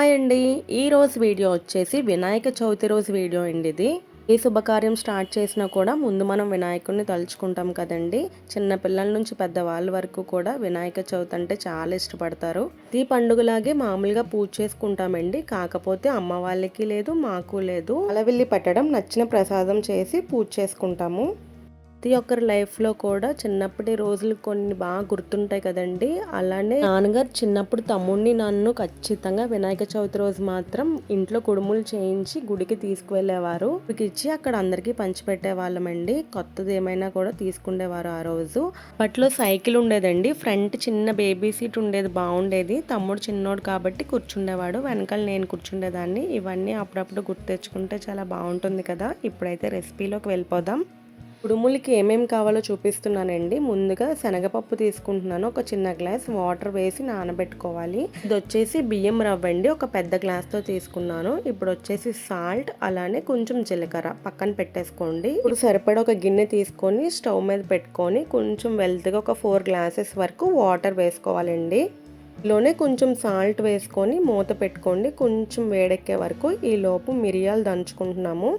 Hi అండి. ఈరోజు video వచ్చేసి వినాయక చవితి రోజు వీడియో అండి ఇది. ఏ శుభకార్యం స్టార్ట్ చేసినా కూడా ముందు మనం వినాయకుడిని తలుచుకుంటాం కదండి. చిన్న పిల్లల నుంచి పెద్దవాళ్ళ వరకు కూడా వినాయక చవితి అంటే చాలా ఇష్టపడతారు. ఈ పండుగలాగే మామూలుగా పూజ చేసుకుంటామండి. కాకపోతే అమ్మ వాళ్ళకి లేదు, మాకు లేదు. అలవిల్లి పెట్టడం, నచ్చిన ప్రసాదం చేసి పూజ చేసుకుంటాము. ప్రతి ఒక్కరి లైఫ్లో కూడా చిన్నప్పటి రోజులు కొన్ని బాగా గుర్తుంటాయి కదండి. అలానే నాన్నగారు చిన్నప్పుడు తమ్ముడిని నన్ను ఖచ్చితంగా వినాయక చవితి రోజు మాత్రం ఇంట్లో కుడుములు చేయించి గుడికి తీసుకువెళ్ళేవారు. ఇచ్చి అక్కడ అందరికీ పంచిపెట్టే వాళ్ళమండి. కొత్తది ఏమైనా కూడా తీసుకునేవారు ఆ రోజు. అప్పట్లో సైకిల్ ఉండేదండి. ఫ్రంట్ చిన్న బేబీ సీట్ ఉండేది, బాగుండేది. తమ్ముడు చిన్నోడు కాబట్టి కూర్చుండేవాడు, వెనకాల నేను కూర్చుండేదాన్ని. ఇవన్నీ అప్పుడప్పుడు గుర్తు తెచ్చుకుంటే చాలా బాగుంటుంది కదా. ఇప్పుడైతే రెసిపీలోకి వెళ్ళిపోదాం. కుడుములకి ఏమేమి కావాలో చూపిస్తున్నానండి. ముందుగా శనగపప్పు తీసుకుంటున్నాను. ఒక చిన్న గ్లాస్ వాటర్ వేసి నానబెట్టుకోవాలి. ఇది వచ్చేసి బియ్యం రవ్వ అండి. ఒక పెద్ద గ్లాస్తో తీసుకున్నాను. ఇప్పుడు వచ్చేసి సాల్ట్, అలానే కొంచెం జీలకర్ర పక్కన పెట్టేసుకోండి. ఇప్పుడు సరిపడా ఒక గిన్నె తీసుకొని స్టవ్ మీద పెట్టుకొని కొంచెం వెల్త్గా ఒక 4 గ్లాసెస్ వరకు వాటర్ వేసుకోవాలండి. లోనే కొంచెం సాల్ట్ వేసుకొని మూత పెట్టుకోండి. కొంచెం వేడెక్కే వరకు. ఈ లోపు మిరియాలు దంచుకుంటున్నాము.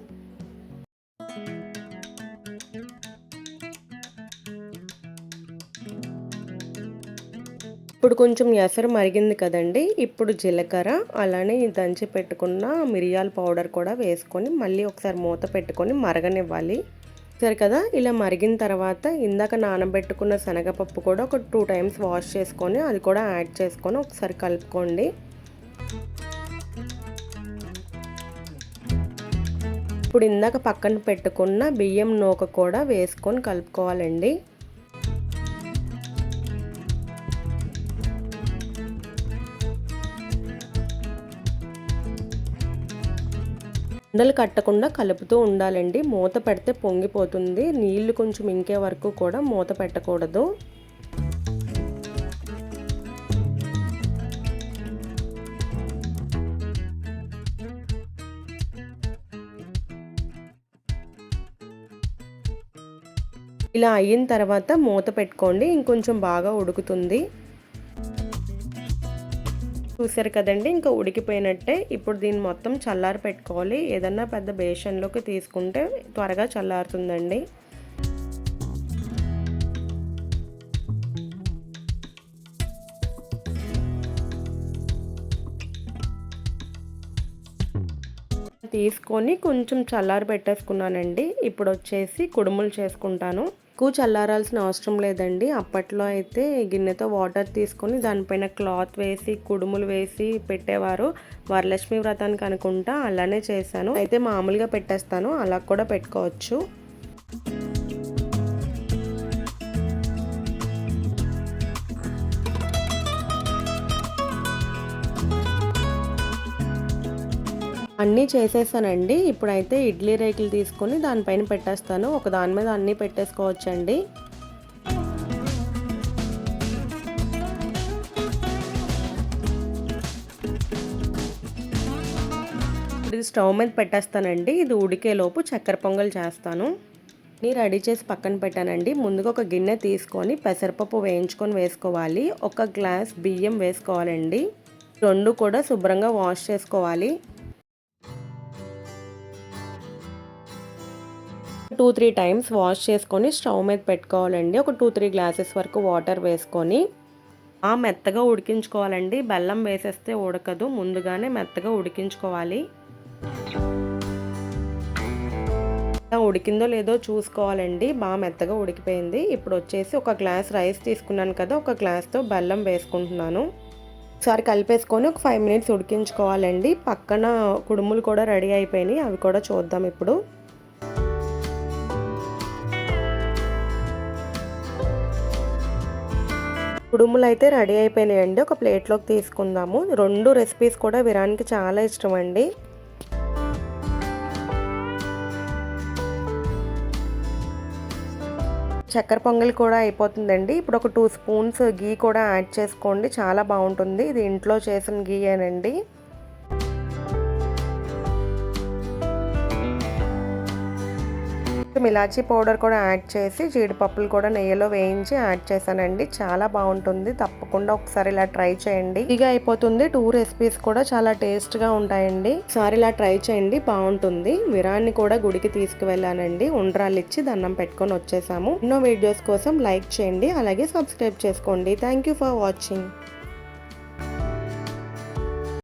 ఇప్పుడు కొంచెం ఎసరు మరిగింది కదండి. ఇప్పుడు జీలకర్ర, అలానే దంచి పెట్టుకున్న మిరియాల పౌడర్ కూడా వేసుకొని మళ్ళీ ఒకసారి మూత పెట్టుకొని మరగనివ్వాలి. సరే కదా. ఇలా మరిగిన తర్వాత ఇందాక నానబెట్టుకున్న శనగపప్పు కూడా ఒక 2 టైమ్స్ వాష్ చేసుకొని అది కూడా యాడ్ చేసుకొని ఒకసారి కలుపుకోండి. ఇప్పుడు ఇందాక పక్కన పెట్టుకున్న బియ్యం నూక కూడా వేసుకొని కలుపుకోవాలండి. ఉండలు కట్టకుండా కలుపుతూ ఉండాలండి. మూత పెడితే పొంగిపోతుంది. నీళ్లు కొంచెం ఇంకే వరకు కూడా మూత పెట్టకూడదు. ఇలా అయిన తర్వాత మూత పెట్టుకోండి. ఇంకొంచెం బాగా ఉడుకుతుంది. చూసారు కదండి, ఇంకా ఉడికిపోయినట్టే. ఇప్పుడు దీన్ని మొత్తం చల్లారి పెట్టుకోవాలి. ఏదన్నా పెద్ద బేషన్లోకి తీసుకుంటే త్వరగా చల్లారుతుందండి. తీసుకొని కొంచెం చల్లారి పెట్టేసుకున్నానండి. ఇప్పుడు వచ్చేసి కుడుములు చేసుకుంటాను. ఎక్కువ చల్లారాల్సిన అవసరం లేదండి. అప్పట్లో అయితే గిన్నెతో వాటర్ తీసుకొని దానిపైన క్లాత్ వేసి కుడుములు వేసి పెట్టేవారు. వరలక్ష్మి వ్రతానికి అనుకుంటా అలానే చేశాను. అయితే మామూలుగా పెట్టేస్తాను, అలా కూడా పెట్టుకోవచ్చు. అన్నీ చేసేసానండి. ఇప్పుడైతే ఇడ్లీ రేకులు తీసుకొని దానిపైన పెట్టేస్తాను. ఒక దాని మీద అన్నీ పెట్టేసుకోవచ్చండి. ఇది స్టవ్ మీద పెట్టేస్తానండి. ఇది ఉడికేలోపు చక్కెర పొంగల్ చేస్తాను. అన్నీ రెడీ చేసి పక్కన పెట్టానండి. ముందుగా ఒక గిన్నె తీసుకొని పెసరపప్పు వేయించుకొని వేసుకోవాలి. 1 గ్లాస్ బియ్యం వేసుకోవాలండి. 2 కూడా శుభ్రంగా వాష్ చేసుకోవాలి. 2-3 టైమ్స్ వాష్ చేసుకొని స్టవ్ మీద పెట్టుకోవాలండి. ఒక 2-3 గ్లాసెస్ వరకు వాటర్ వేసుకొని మెత్తగా ఉడికించుకోవాలండి. బెల్లం వేసేస్తే ఉడకదు, ముందుగానే మెత్తగా ఉడికించుకోవాలి. ఉడికిందో లేదో చూసుకోవాలండి. బాగా మెత్తగా ఉడికిపోయింది. ఇప్పుడు వచ్చేసి 1 గ్లాస్ రైస్ తీసుకున్నాను కదా, 1 గ్లాస్తో బెల్లం వేసుకుంటున్నాను. ఒకసారి కలిపేసుకొని ఒక 5 మినిట్స్ ఉడికించుకోవాలండి. పక్కన కుడుములు కూడా రెడీ అయిపోయినాయి, అవి కూడా చూద్దాం ఇప్పుడు. కుడుములు అయితే రెడీ అయిపోయినాయండి. ఒక ప్లేట్లోకి తీసుకుందాము. 2 రెసిపీస్ కూడా వీరానికి చాలా ఇష్టం అండి. చక్కెర పొంగల్ కూడా అయిపోతుందండి. ఇప్పుడు ఒక 2 స్పూన్స్ గీ కూడా యాడ్ చేసుకోండి, చాలా బాగుంటుంది. ఇది ఇంట్లో చేసిన గీయేనండి. కొంచెం ఇలాచీ పౌడర్ కూడా యాడ్ చేసి జీడిపప్పులు కూడా నెయ్యిలో వేయించి యాడ్ చేశానండి. చాలా బాగుంటుంది, తప్పకుండా ఒకసారి ఇలా ట్రై చేయండి. ఇక అయిపోతుంది. 2 రెసిపీస్ కూడా చాలా టేస్ట్గా ఉంటాయండి. ఒకసారి ఇలా ట్రై చేయండి, బాగుంటుంది. విరాన్ని కూడా గుడికి తీసుకువెళ్ళానండి. ఉండ్రాలు ఇచ్చి దండం పెట్టుకొని వచ్చేసాము. ఎన్నో వీడియోస్ కోసం లైక్ చేయండి, అలాగే సబ్స్క్రైబ్ చేసుకోండి. Thank you for watching.